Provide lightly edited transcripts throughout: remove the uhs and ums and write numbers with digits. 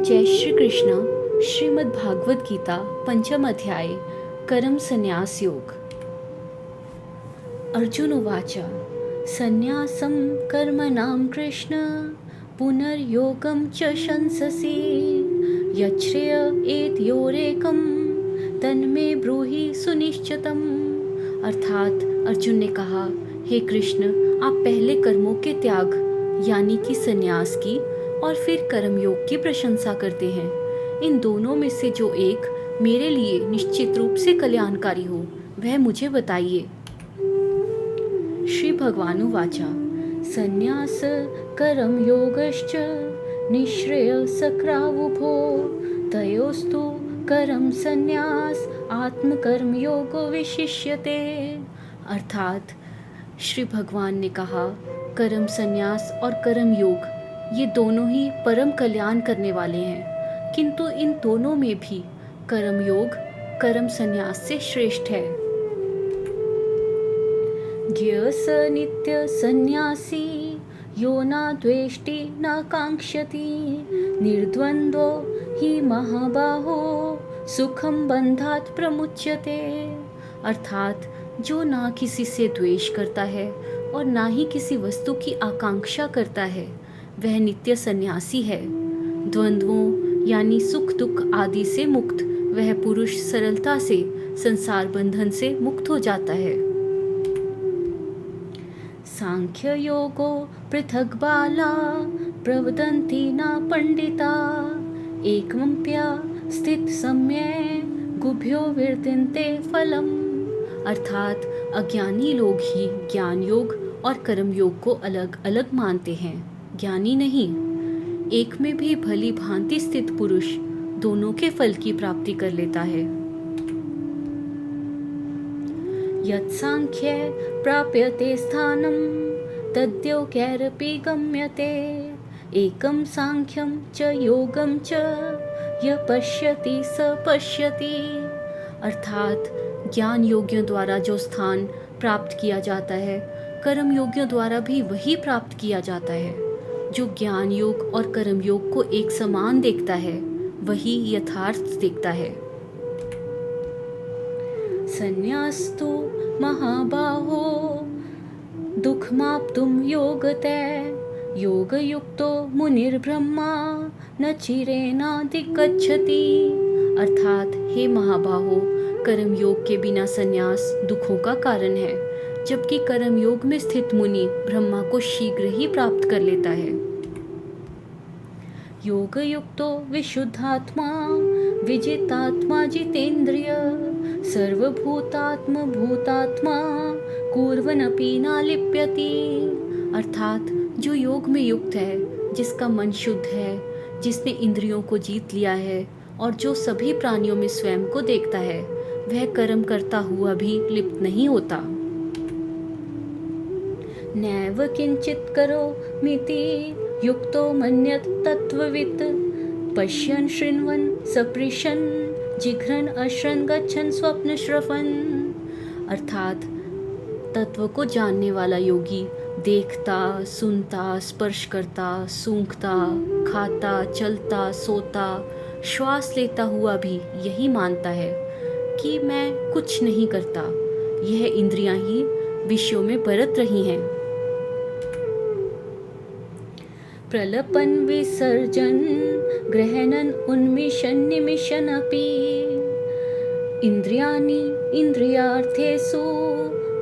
जय श्री कृष्ण। श्रीमद् भागवत गीता पंचम अध्याय कर्म संन्यास योग। अर्जुन उवाच संन्यासं कर्मणां कृष्ण पुनर्योगं च शंससि यच्छ्रेय एतयोरेकं तन्मे ब्रूहि सुनिश्चितम्। अर्थात अर्जुन ने कहा, हे कृष्ण, आप पहले कर्मों के त्याग यानी कि संन्यास की और फिर कर्मयोग की प्रशंसा करते हैं। इन दोनों में से जो एक मेरे लिए निश्चित रूप से कल्याणकारी हो वह मुझे बताइए। श्री भगवानुवाच संन्यास कर्म योगश्च निःश्रेय सक्रावुभो तयोस्तु कर्म संन्यास आत्मकर्म योगो विशिष्यते। अर्थात श्री भगवान ने कहा, कर्म संन्यास और कर्म योग ये दोनों ही परम कल्याण करने वाले हैं, किंतु इन दोनों में भी कर्म योग कर्म संन्यास से श्रेष्ठ है। ज्ञेय स नित्य संन्यासी यो न द्वेष्टि न कांक्षति निर्द्वंद्वो हि महाबाहो सुखम बंधात प्रमुच्यते। अर्थात जो ना किसी से द्वेष करता है और ना ही किसी वस्तु की आकांक्षा करता है वह नित्य सन्यासी है। द्वंद्वों यानी सुख दुख आदि से मुक्त वह पुरुष सरलता से संसार बंधन से मुक्त हो जाता है। सांख्य योगो पृथक बाला प्रवदन्ति न पंडिता एकमप्या स्थित सम्ये गुभ्यो विर्दिन्ते फलम। अर्थात अज्ञानी लोग ही ज्ञान योग और कर्म योग को अलग अलग मानते हैं, ज्ञानी नहीं। एक में भी भली भांति स्थित पुरुष दोनों के फल की प्राप्ति कर लेता है। यत् सांख्ये प्राप्यते स्थानं तद्योगैरपि गम्यते एकं सांख्यं च योगं च यः पश्यति स पश्यति। अर्थात ज्ञान योगियों द्वारा जो स्थान प्राप्त किया जाता है कर्म योगियों द्वारा भी वही प्राप्त किया जाता है। जो ज्ञान योग और कर्म योग को एक समान देखता है वही यथार्थ देखता है। संन्यास्तु महाबाहो दुःखमाप्तुं योगतः योगयुक्तो मुनिर्ब्रह्मा न चिरेणाधिगच्छति। अर्थात हे महाबाहो, कर्म योग के बिना संन्यास दुखों का कारण है, जबकि कर्म योग में स्थित मुनि ब्रह्मा को शीघ्र ही प्राप्त कर लेता है। योग युक्तो विशुद्धात्मा विजितात्मा जितेन्द्रिय सर्वभूतात्म भूतात्मा कुर्वन्नपि न लिप्यति। अर्थात जो योग में युक्त है, जिसका मन शुद्ध है, जिसने इंद्रियों को जीत लिया है और जो सभी प्राणियों में स्वयं को देखता है, वह कर्म करता हुआ भी लिप्त नहीं होता। नैव किंचित करो मिति युक्तो मन्यत तत्ववित् पश्यन् शृण्वन् सपृशन् जिघ्रन् अश्रन् गच्छन् स्वप्न श्रवन्। अर्थात तत्व को जानने वाला योगी देखता, सुनता, स्पर्श करता, सूंघता, खाता, चलता, सोता, श्वास लेता हुआ भी यही मानता है कि मैं कुछ नहीं करता, यह इंद्रियां ही विषयों में बरत रही हैं। प्रलपन विसर्जन ग्रहणन उन्मिशन निमिशन अपि इंद्रियाणि इंद्रियार्थेषु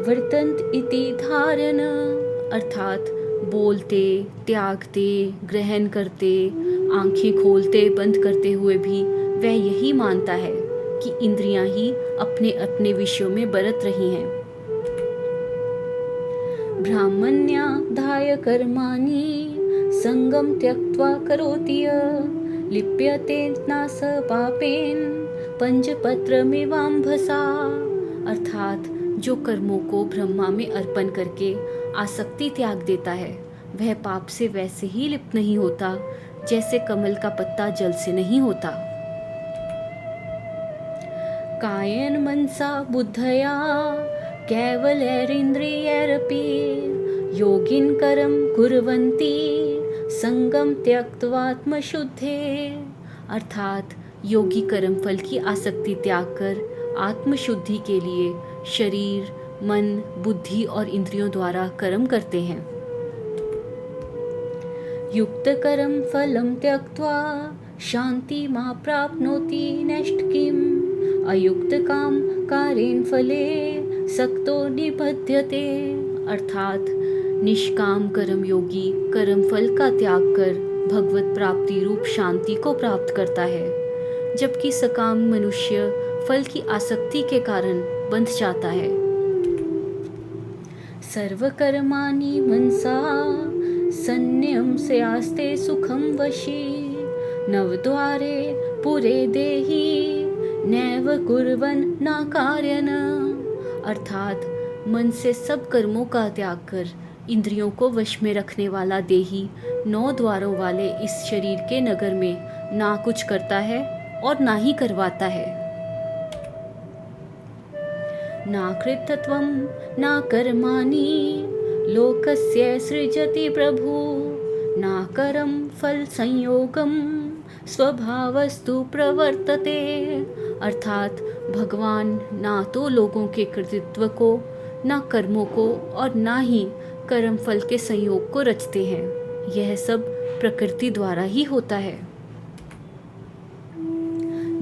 वर्तन्त इति धारण। अर्थात बोलते, त्यागते, ग्रहण करते, आंखें खोलते बंद करते हुए भी वह यही मानता है कि इंद्रियां ही अपने अपने विषयों में बरत रही हैं। ब्राह्मण्याधाय कर्माणि संगम त्यक्त्वा करोति लिप्यते न स पापेन पंचपत्रमिवाम्भसा। अर्थात जो कर्मों को ब्रह्मा में अर्पण करके आसक्ति त्याग देता है वह पाप से वैसे ही लिप्त नहीं होता जैसे कमल का पत्ता जल से नहीं होता। कायेन मनसा बुद्धया केवलैरिन्द्रियैरपि योगिन कर्म कुर्वन्ति संगम त्यक्त्वात्मशुद्धे। अर्थात योगी कर्म फल की आसक्ति त्याग कर आत्मशुद्धि के लिए शरीर, मन, बुद्धि और इंद्रियों द्वारा कर्म करते हैं। युक्त कर्म फलम त्यक्त्वा शांति मा प्राप्नोति नैष्ठिकीम् अयुक्त काम कारेण फले सक्तो निबध्यते। अर्थात निष्काम कर्म योगी कर्म फल का त्याग कर भगवत प्राप्ति रूप शांति को प्राप्त करता है, जबकि सकाम मनुष्य फल की आसक्ति के कारण बंध जाता है। सर्वकर्माणि मनसा संयम से आस्ते सुखम वशी नवद्वारे पुरे देहि नैव कुर्वन् न कार्यन। अर्थात मन से सब कर्मों का त्याग कर इंद्रियों को वश में रखने वाला देही 9 द्वारों वाले इस शरीर के नगर में ना कुछ करता है और ना ही करवाता है। ना कृतत्वं ना कर्माणि लोकस्य सृजति प्रभु ना करम फल संयोगम स्वभावस्तु प्रवर्तते। अर्थात भगवान ना तो लोगों के कृतित्व को, ना कर्मों को और ना ही कर्म फल के संयोग को रचते हैं। यह सब प्रकृति द्वारा ही होता है।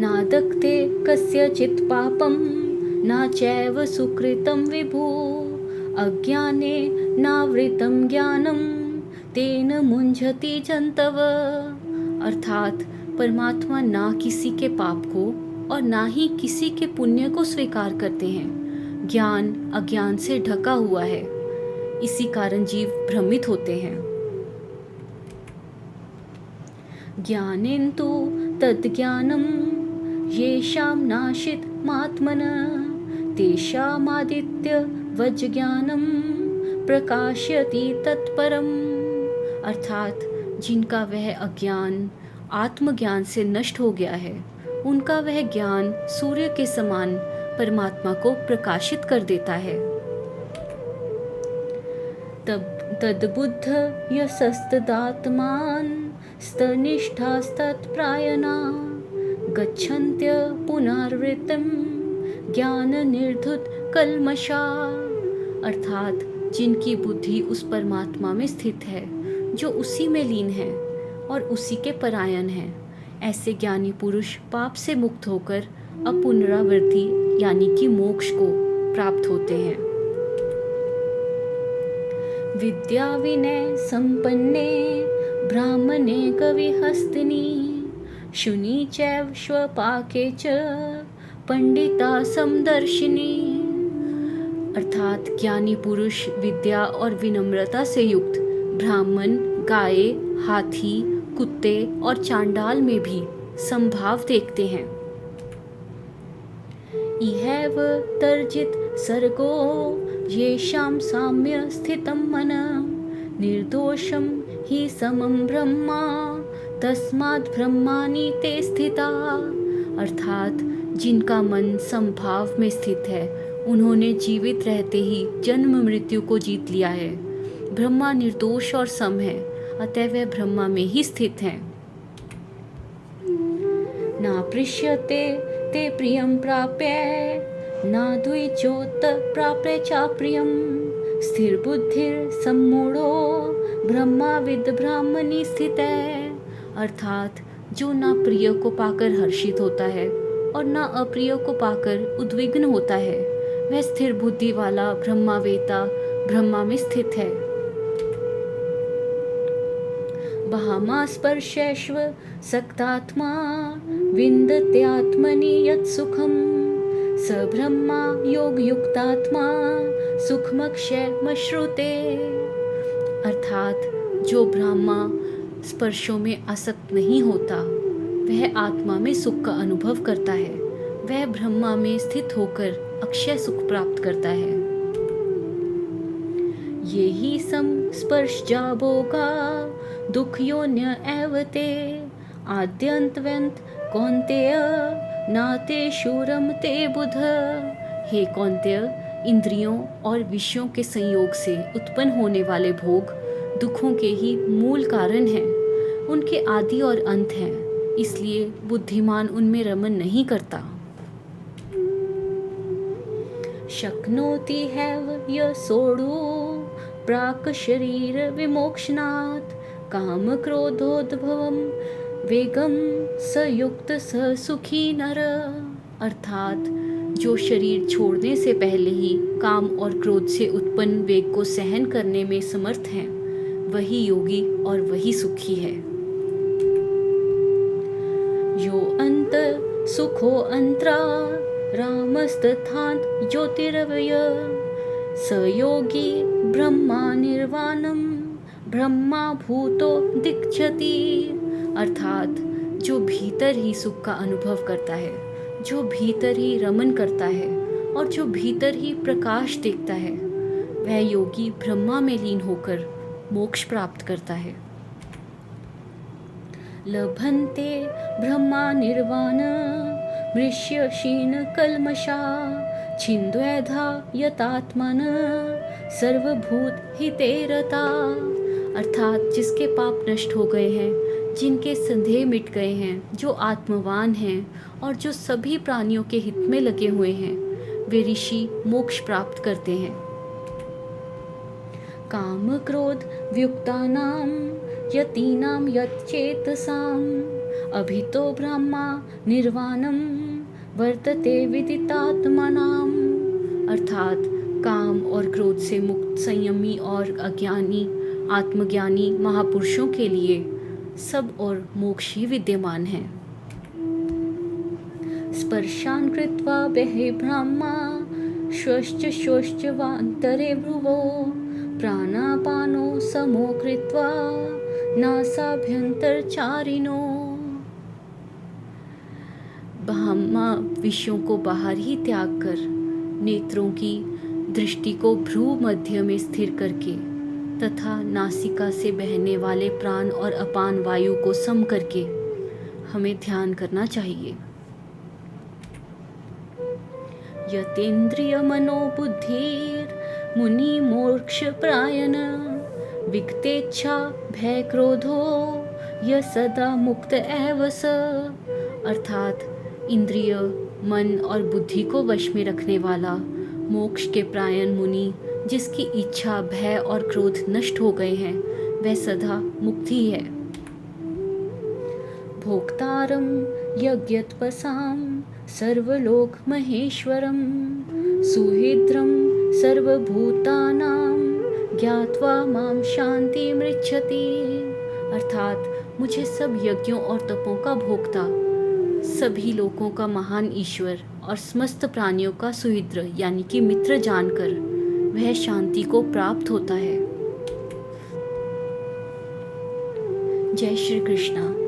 ना दक्ते कस्यचित् पापम ना चैव सुकृतं विभु अज्ञाने नावृतं ज्ञानम तेन मुंझति जंतव। अर्थात परमात्मा ना किसी के पाप को और ना ही किसी के पुण्य को स्वीकार करते हैं। ज्ञान अज्ञान से ढका हुआ है, इसी कारण जीव भ्रमित होते हैं। ज्ञानेन्तु तद्ज्ञानम येषां नाशित मात्मन तेषामादित्य वज्ज्ञानम प्रकाशयति तत्परम। अर्थात जिनका वह अज्ञान आत्मज्ञान से नष्ट हो गया है, उनका वह ज्ञान सूर्य के समान परमात्मा को प्रकाशित कर देता है। तब तद्बुद्ध यशस्तदात्मान स्तनिष्ठास्तत्प्रायणा गच्छन्त्य पुनर्वृत्तिं ज्ञान निर्धुत कल्मषा। अर्थात जिनकी बुद्धि उस परमात्मा में स्थित है जो उसी में लीन है और उसी के परायण है, ऐसे ज्ञानी पुरुष पाप से मुक्त होकर अपुनरावृत्ति यानी कि मोक्ष को प्राप्त होते हैं। विद्या विनय संपन्ने ब्राह्मणे कविहस्तिनी शुनि चैव स्वपाके च पंडिता समदर्शिनी। अर्थात ज्ञानी पुरुष विद्या और विनम्रता से युक्त ब्राह्मण, गाय, हाथी, कुत्ते और चांडाल में भी संभाव देखते हैं। इहैव तर्जित सर्गो येषां साम्य स्थितं मन निर्दोषं हि समं ब्रह्मा तस्माद् ब्रह्माणि ते स्थिता। अर्थात जिनका मन समभाव में स्थित है, उन्होंने जीवित रहते ही जन्म मृत्यु को जीत लिया है। ब्रह्मा निर्दोष और सम है, अतः वह ब्रह्मा में ही स्थित है। ना पृष्यते ते प्रियं प्राप्य ना द्विजोत प्राप्य चाप्रियं स्थिर बुद्धिर सम्मूढ़ो ब्रह्माविद ब्राह्मणी स्थित है। अर्थात जो ना प्रिय को पाकर हर्षित होता है और ना अप्रिय को पाकर उद्विग्न होता है, वह स्थिर बुद्धि वाला ब्रह्मावेता ब्रह्मा में स्थित है। बहामा स्पर्शेष्व सक्तात्मा विन्दत्यात्मनि यत् सुखम स ब्रह्मा योग युक्तात्मा सुखमक्षयमश्नुते। अर्थात जो ब्रह्मा स्पर्शों में आसक्त नहीं होता, वह आत्मा में सुख का अनुभव करता है। वह ब्रह्मा में स्थित होकर अक्षय सुख प्राप्त करता है। ये ही सम स्पर्श जाबोगा दुख योन्य एवते आद्यंतवंत कौन्तेय नाते शूरम ते बुध। हे कौन्तेय, इंद्रियों और विषयों के संयोग से उत्पन्न होने वाले भोग दुखों के ही मूल कारण हैं। उनके आदि और अंत हैं। इसलिए बुद्धिमान उनमें रमन नहीं करता। शक्नोति हैव य सोढो प्राक शरीर विमोक्षणात् काम क्रोधोद्भवम वेगम स युक्त स सुखी नर। अर्थात जो शरीर छोड़ने से पहले ही काम और क्रोध से उत्पन्न वेग को सहन करने में समर्थ है, वही योगी और वही सुखी है। यो अंत सुखो अंतरा रामस्तथांत ज्योतिरवय स योगी ब्रह्मा निर्वाणम ब्रह्मा भूतो दिक्छति। अर्थात जो भीतर ही सुख का अनुभव करता है, जो भीतर ही रमन करता है और जो भीतर ही प्रकाश देखता है, वह योगी ब्रह्मा में लीन होकर मोक्ष प्राप्त करता है। लभन्ते ब्रह्मा निर्वाण मृष्य क्षीण कल्मषा छिन्द्वैधा यतात्मन सर्वभूत हिते रता। अर्थात जिसके पाप नष्ट हो गए हैं, जिनके संदेह मिट गए हैं, जो आत्मवान हैं और जो सभी प्राणियों के हित में लगे हुए हैं, वे ऋषि मोक्ष प्राप्त करते हैं। काम क्रोध व्युक्तानां यतीनां यच्चेतसाम् अभितो ब्रह्मा निर्वाणं वर्तते विदितात्मनाम्। अर्थात काम और क्रोध से मुक्त संयमी और अज्ञानी आत्मज्ञानी महापुरुषों के लिए सब और मोक्ष ही विद्यमान है। स्पर्शान् कृत्वा बहि ब्रह्मा श्वश्च श्वश्च वान्तरे भ्रुवो प्राणापानो समो कृत्वा नासाभ्यन्तरचारिणो। ब्रह्मा विषयों को बाहर ही त्याग कर, नेत्रों की दृष्टि को भ्रू मध्य में स्थिर करके तथा नासिका से बहने वाले प्राण और अपान वायु को सम करके हमें ध्यान करना चाहिए। यतेन्द्रिय मनोबुद्धिर मुनि मोक्ष प्रायण विगतेच्छा भय क्रोधो य सदा मुक्त एव स। अर्थात इंद्रिय मन और बुद्धि को वश में रखने वाला मोक्ष के प्रायण मुनि, जिसकी इच्छा भय और क्रोध नष्ट हो गए हैं, वह सदा मुक्त ही है। भोक्तारम यज्ञतपसाम सर्वलोक महेश्वरम सुहृद्रम सर्वभूतानां ज्ञात्वा माम शांति मृच्छति। अर्थात मुझे सब यज्ञों और तपों का भोक्ता, सभी लोगों का महान ईश्वर और समस्त प्राणियों का सुहृद यानी कि मित्र जानकर वह शांति को प्राप्त होता है। जय श्री कृष्णा।